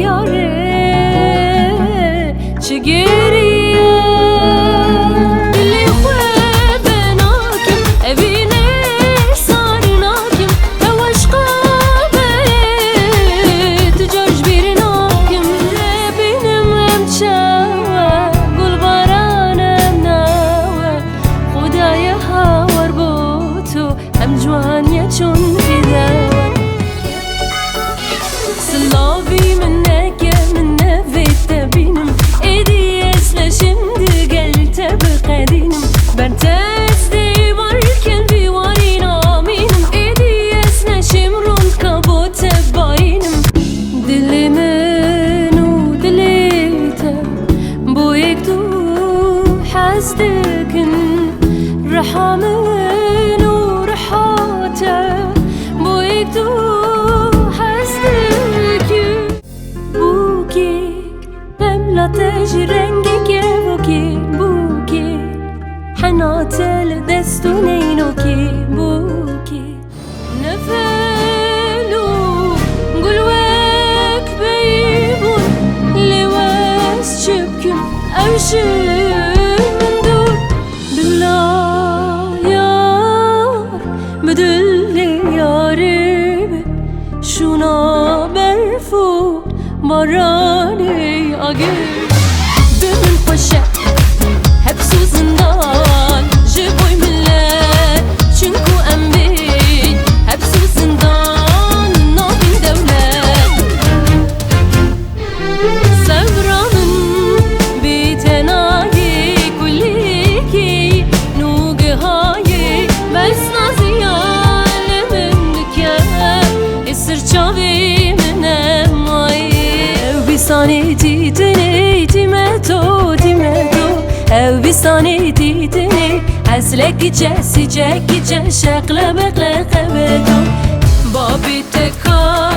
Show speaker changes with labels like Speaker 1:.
Speaker 1: یاره چه گریه دلی خواه بناکم اوینه سارناکم تو عشقابه تجارج بیرناکم بینم امچاوه گل بارانم ناوه خدای هاور بو تو هم جوانیه چون فیده سلاوي منك من نفيت بينم ايدي اسلا شمد قلت بقدينم برتاز دي بركن في وارينا مينم ايدي اسلا شمرون كابوت باينم دلي منو دليته بويك تو حاسدكن رحمنو رحاته بويك تو تجي رنگك بوكي بوكي حنات الدستونينوكي بوكي نفلو قلوك بيبون لواس شبكم أو من دول بالله يار بدل ياري شونا برفو براني أجيب دمن خوشه حبس و زندان جبوی ملت چونکو ام بید حبس و زندان نابین دولت صبرامن بیتنایی کلیکی نوگه های بس نازیان من که اسر چاوی منم او بیسانی دیدنی دیمتو او بیسانی دیدنی ازلکی جسی جکی جشق لبق لقبتو بابی تکار